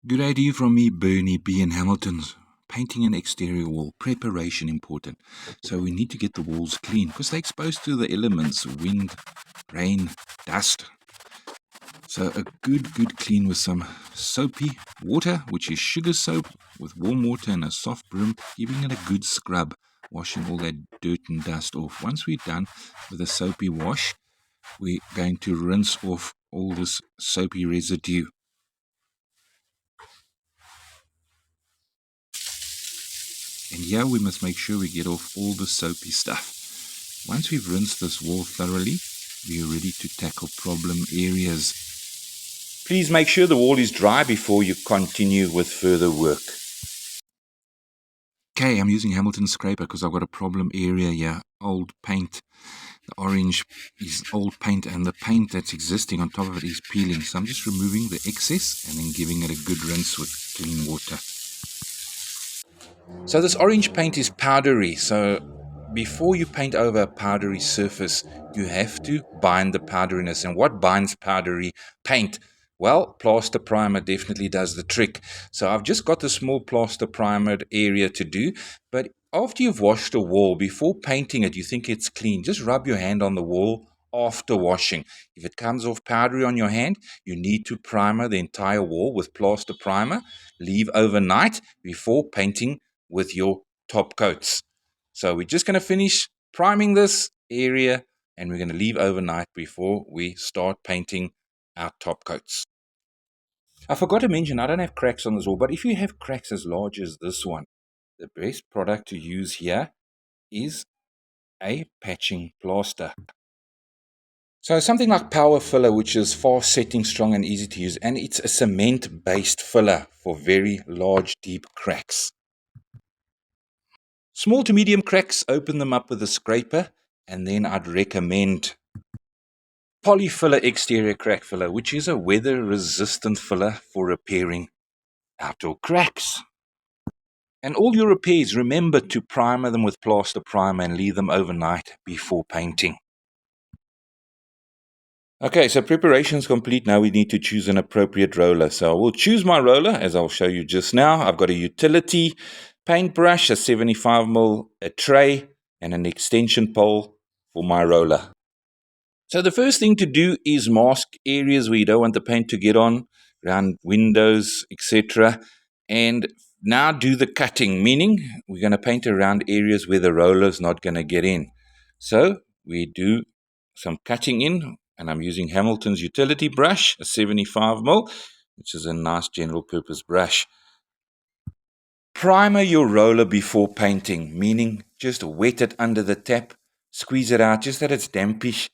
Good day to you from me, BernieB in Hamilton's. Painting an exterior wall, preparation important. So we need to get the walls clean because they're exposed to the elements, wind, rain, dust. So a good clean with some soapy water, which is sugar soap with warm water and a soft broom, giving it a good scrub, washing all that dirt and dust off. Once we're done with a soapy wash, we're going to rinse off all this soapy residue. And here we must make sure we get off all the soapy stuff. Once we've rinsed this wall thoroughly, we are ready to tackle problem areas. Please make sure the wall is dry before you continue with further work. Okay, I'm using Hamilton scraper because I've got a problem area here. Old paint. The orange is old paint and the paint that's existing on top of it is peeling. So I'm just removing the excess and then giving it a good rinse with clean water. So this orange paint is powdery, so before you paint over a powdery surface, you have to bind the powderiness. And what binds powdery paint? Well, plaster primer definitely does the trick. So I've just got the small plaster primered area to do, but after you've washed a wall, before painting it, you think it's clean, just rub your hand on the wall after washing. If it comes off powdery on your hand, you need to primer the entire wall with plaster primer, leave overnight before painting with your top coats. So we're just going to finish priming this area and we're going to leave overnight before we start painting our top coats. I forgot to mention, I don't have cracks on this wall, but if you have cracks as large as this one, the best product to use here is a patching plaster. So something like Power Filler, which is fast setting, strong and easy to use, and it's a cement-based filler for very large, deep cracks. Small to medium cracks, open them up with a scraper, and then I'd recommend Polyfiller Exterior Crack Filler, which is a weather-resistant filler for repairing outdoor cracks. And all your repairs, remember to primer them with plaster primer and leave them overnight before painting. Okay, so preparation is complete. Now we need to choose an appropriate roller. So I will choose my roller, as I'll show you just now. I've got a utility paintbrush, a 75mm, a tray, and an extension pole for my roller. So the first thing to do is mask areas where you don't want the paint to get on, around windows, etc. And now do the cutting, meaning we're going to paint around areas where the roller is not going to get in. So we do some cutting in, and I'm using Hamilton's utility brush, a 75mm, which is a nice general purpose brush. Primer your roller before painting, meaning just wet it under the tap, squeeze it out just that it's dampish,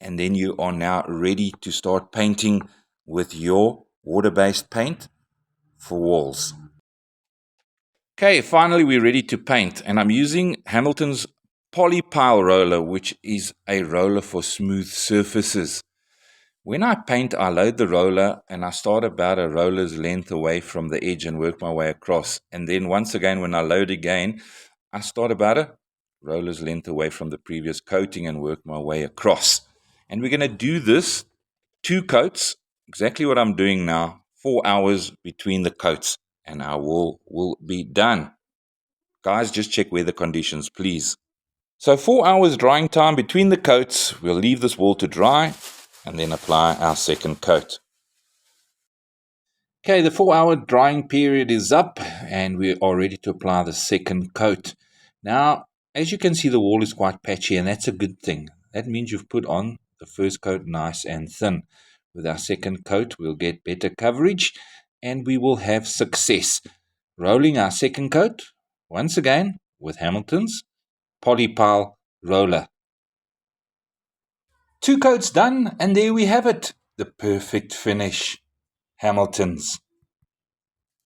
and then you are now ready to start painting with your water-based paint for walls. Okay, finally we're ready to paint, and I'm using Hamilton's Polypile roller, which is a roller for smooth surfaces. When I paint, I load the roller and I start about a roller's length away from the edge and work my way across. And then once again, when I load again, I start about a roller's length away from the previous coating and work my way across. And we're going to do this 2 coats, exactly what I'm doing now, 4 hours between the coats, and our wall will be done. Guys, just check weather conditions, please. So 4 hours drying time between the coats. We'll leave this wall to dry and then apply our second coat. Okay, the 4-hour drying period is up and we are ready to apply the second coat. Now, as you can see, the wall is quite patchy, and that's a good thing. That means you've put on the first coat nice and thin. With our second coat, we'll get better coverage and we will have success. Rolling our second coat, once again, with Hamilton's Polypile roller. 2 coats done, and there we have it. The perfect finish. Hamilton's.